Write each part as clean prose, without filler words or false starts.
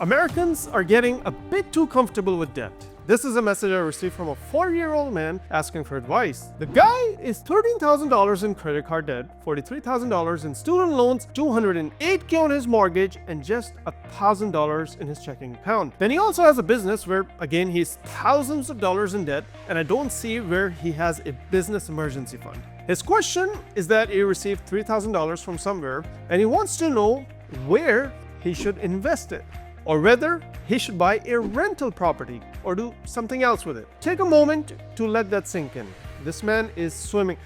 Americans are getting a bit too comfortable with debt. This is a message I received from a 40-year-old man asking for advice. The guy is $13,000 in credit card debt, $43,000 in student loans, $208K on his mortgage, and just $1,000 in his checking account. Then he also has a business where, again, he's thousands of dollars in debt, and I don't see where he has a business emergency fund. His question is that he received $3,000 from somewhere, and he wants to know where he should invest it, or whether he should buy a rental property or do something else with it. Take a moment to let that sink in. This man is swimming.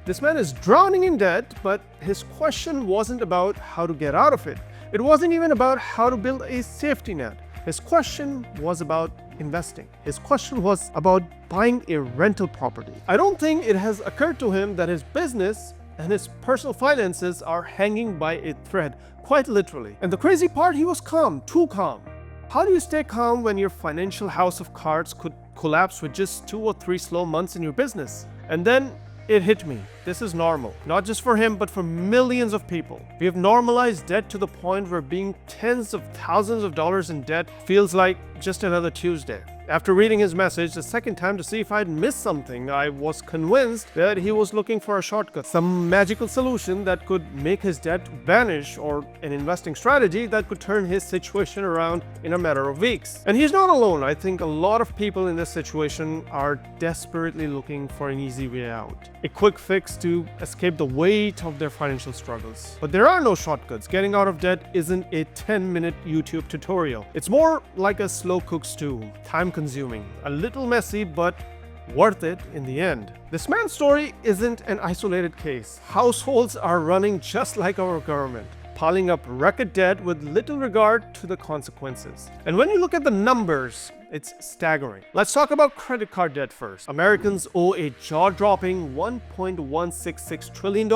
This man is drowning in debt, but his question wasn't about how to get out of it. It wasn't even about how to build a safety net. His question was about investing. His question was about buying a rental property. I don't think it has occurred to him that his business and his personal finances are hanging by a thread, quite literally. And the crazy part, he was calm, too calm. How do you stay calm when your financial house of cards could collapse with just 2 or 3 slow months in your business? And then it hit me. This is normal, not just for him, but for millions of people. We have normalized debt to the point where being tens of thousands of dollars in debt feels like just another Tuesday. After reading his message the second time to see if I'd missed something, I was convinced that he was looking for a shortcut, some magical solution that could make his debt vanish, or an investing strategy that could turn his situation around in a matter of weeks. And he's not alone. I think a lot of people in this situation are desperately looking for an easy way out, a quick fix to escape the weight of their financial struggles. But there are no shortcuts. Getting out of debt isn't a 10-minute YouTube tutorial. It's more like a slow-cooked stew, time-consuming, a little messy, but worth it in the end. This man's story isn't an isolated case. Households are running just like our government, piling up record debt with little regard to the consequences. And when you look at the numbers, it's staggering. Let's talk about credit card debt first. Americans owe a jaw-dropping $1.166 trillion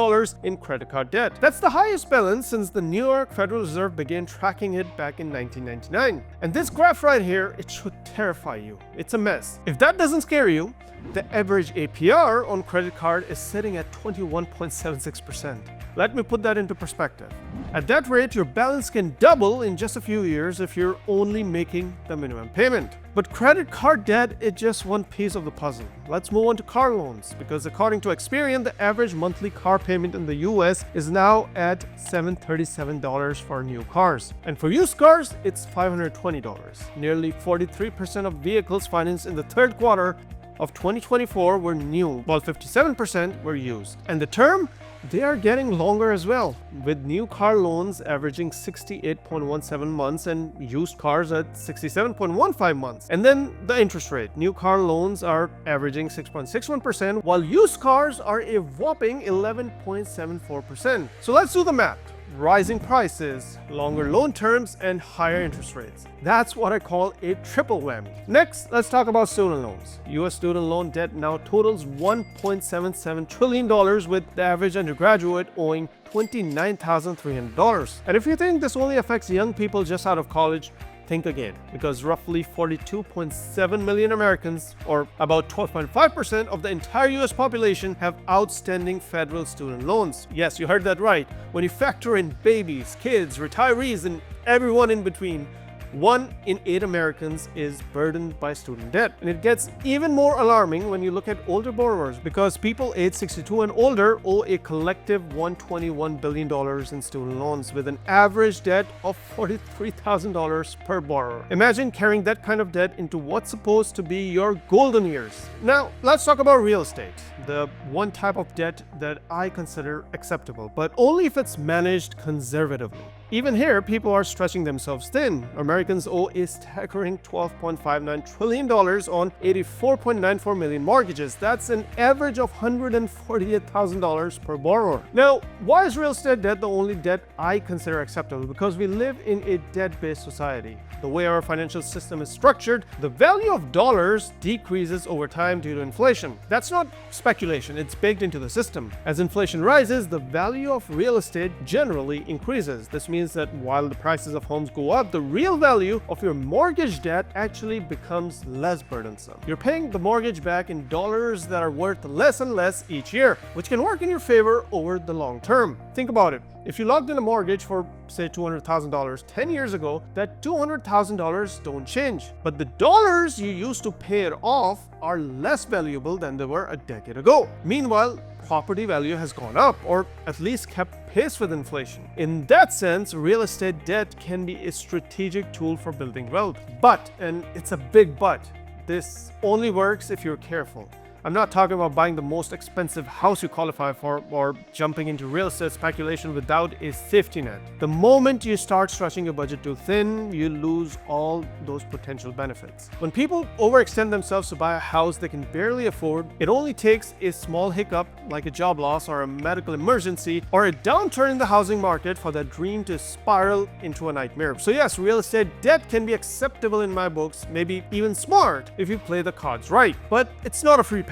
in credit card debt. That's the highest balance since the New York Federal Reserve began tracking it back in 1999. And this graph right here, it should terrify you. It's a mess. If that doesn't scare you, the average APR on credit card is sitting at 21.76%. Let me put that into perspective. At that rate, your balance can double in just a few years if you're only making the minimum payment. But credit card debt is just one piece of the puzzle. Let's move on to car loans, because according to Experian, the average monthly car payment in the US is now at $737 for new cars. And for used cars, it's $520. Nearly 43% of vehicles financed in the third quarter of 2024 were new, while 57% were used. And the term? They are getting longer as well, with new car loans averaging 68.17 months and used cars at 67.15 months. And then the interest rate. New car loans are averaging 6.61%, while used cars are a whopping 11.74%. So let's do the math. Rising prices, longer loan terms, and higher interest rates. That's what I call a triple whammy. Next, let's talk about student loans. US student loan debt now totals $1.77 trillion, with the average undergraduate owing $29,300. And if you think this only affects young people just out of college, think again, because roughly 42.7 million Americans, or about 12.5% of the entire US population, have outstanding federal student loans. Yes, you heard that right. When you factor in babies, kids, retirees, and everyone in between, 1 in 8 Americans is burdened by student debt. And it gets even more alarming when you look at older borrowers, because people age 62 and older owe a collective $121 billion in student loans, with an average debt of $43,000 per borrower. Imagine carrying that kind of debt into what's supposed to be your golden years. Now, let's talk about real estate, the one type of debt that I consider acceptable, but only if it's managed conservatively. Even here, people are stretching themselves thin. Americans owe a staggering $12.59 trillion on 84.94 million mortgages. That's an average of $148,000 per borrower. Now, why is real estate debt the only debt I consider acceptable? Because we live in a debt-based society. The way our financial system is structured, the value of dollars decreases over time due to inflation. That's not speculation, it's baked into the system. As inflation rises, the value of real estate generally increases. This means means that while the prices of homes go up, the real value of your mortgage debt actually becomes less burdensome. You're paying the mortgage back in dollars that are worth less and less each year, which can work in your favor over the long term. Think about it. If you locked in a mortgage for, say, $200,000 10 years ago, that $200,000 don't change. But the dollars you used to pay it off are less valuable than they were a decade ago. Meanwhile, property value has gone up, or at least kept pace with inflation. In that sense, real estate debt can be a strategic tool for building wealth. But, and it's a big but, this only works if you're careful. I'm not talking about buying the most expensive house you qualify for or jumping into real estate speculation without a safety net. The moment you start stretching your budget too thin, you lose all those potential benefits. When people overextend themselves to buy a house they can barely afford, it only takes a small hiccup like a job loss or a medical emergency or a downturn in the housing market for that dream to spiral into a nightmare. So yes, real estate debt can be acceptable in my books, maybe even smart if you play the cards right, but it's not a free pass.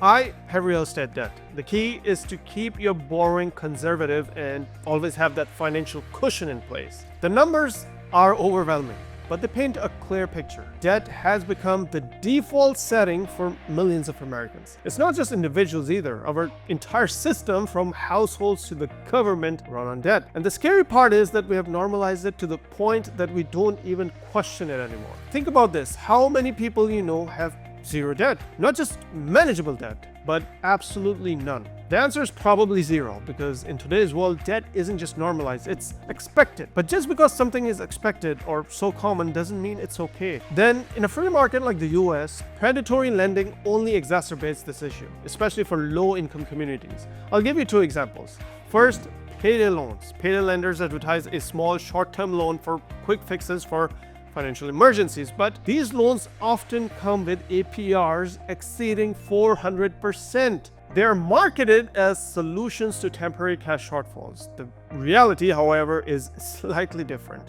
I have real estate debt. The key is to keep your borrowing conservative and always have that financial cushion in place. The numbers are overwhelming, but they paint a clear picture. Debt has become the default setting for millions of Americans. It's not just individuals either. Our entire system, from households to the government, run on debt. And the scary part is that we have normalized it to the point that we don't even question it anymore. Think about this. How many people you know have zero debt? Not just manageable debt, but absolutely none. The answer is probably zero, because in today's world, debt isn't just normalized, it's expected. But just because something is expected or so common doesn't mean it's okay. Then, in a free market like the US, predatory lending only exacerbates this issue, especially for low-income communities. I'll give you two examples. First, payday loans. Payday lenders advertise a small short-term loan for quick fixes for financial emergencies, but these loans often come with APRs exceeding 400%. They are marketed as solutions to temporary cash shortfalls. The reality, however, is slightly different.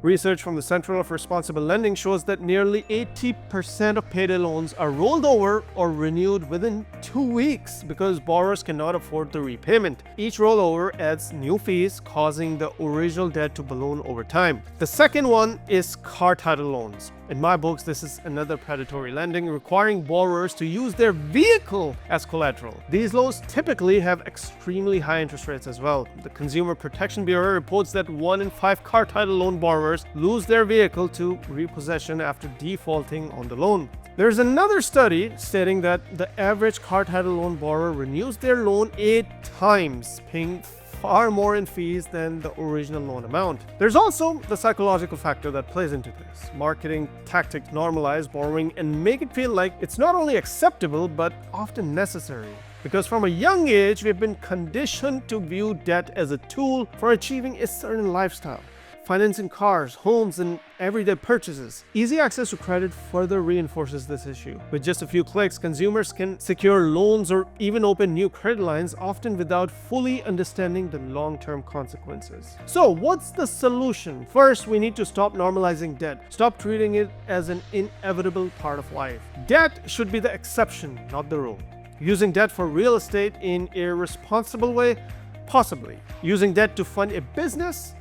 Research from the Center for Responsible Lending shows that nearly 80% of payday loans are rolled over or renewed within 2 weeks because borrowers cannot afford the repayment. Each rollover adds new fees, causing the original debt to balloon over time. The second one is car title loans. In my books, this is another predatory lending requiring borrowers to use their vehicle as collateral. These loans typically have extremely high interest rates as well. The Consumer Protection Bureau reports that 1 in 5 car title loan borrowers lose their vehicle to repossession after defaulting on the loan. There's another study stating that the average car title loan borrower renews their loan 8 times, paying far more in fees than the original loan amount. There's also the psychological factor that plays into this. Marketing tactics normalize borrowing and make it feel like it's not only acceptable but often necessary. Because from a young age, we've been conditioned to view debt as a tool for achieving a certain lifestyle. Financing cars, homes, and everyday purchases. Easy access to credit further reinforces this issue. With just a few clicks, consumers can secure loans or even open new credit lines, often without fully understanding the long-term consequences. So, what's the solution? First, we need to stop normalizing debt. Stop treating it as an inevitable part of life. Debt should be the exception, not the rule. Using debt for real estate in a responsible way? Possibly. Using debt to fund a business?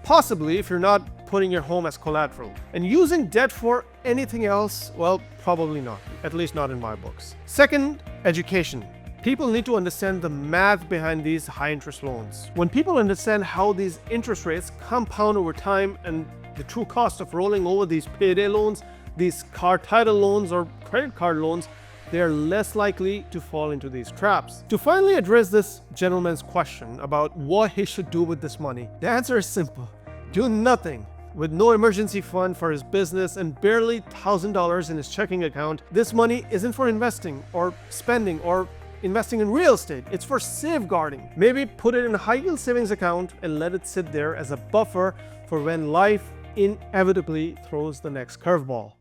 Possibly, if you're not putting your home as collateral. And using debt for anything else? Well, probably not. At least not in my books. Second, education. People need to understand the math behind these high-interest loans. When people understand how these interest rates compound over time and the true cost of rolling over these payday loans, these car title loans or credit card loans, they are less likely to fall into these traps. To finally address this gentleman's question about what he should do with this money, the answer is simple. Do nothing. With no emergency fund for his business and barely $1,000 in his checking account, this money isn't for investing or spending or investing in real estate. It's for safeguarding. Maybe put it in a high-yield savings account and let it sit there as a buffer for when life inevitably throws the next curveball.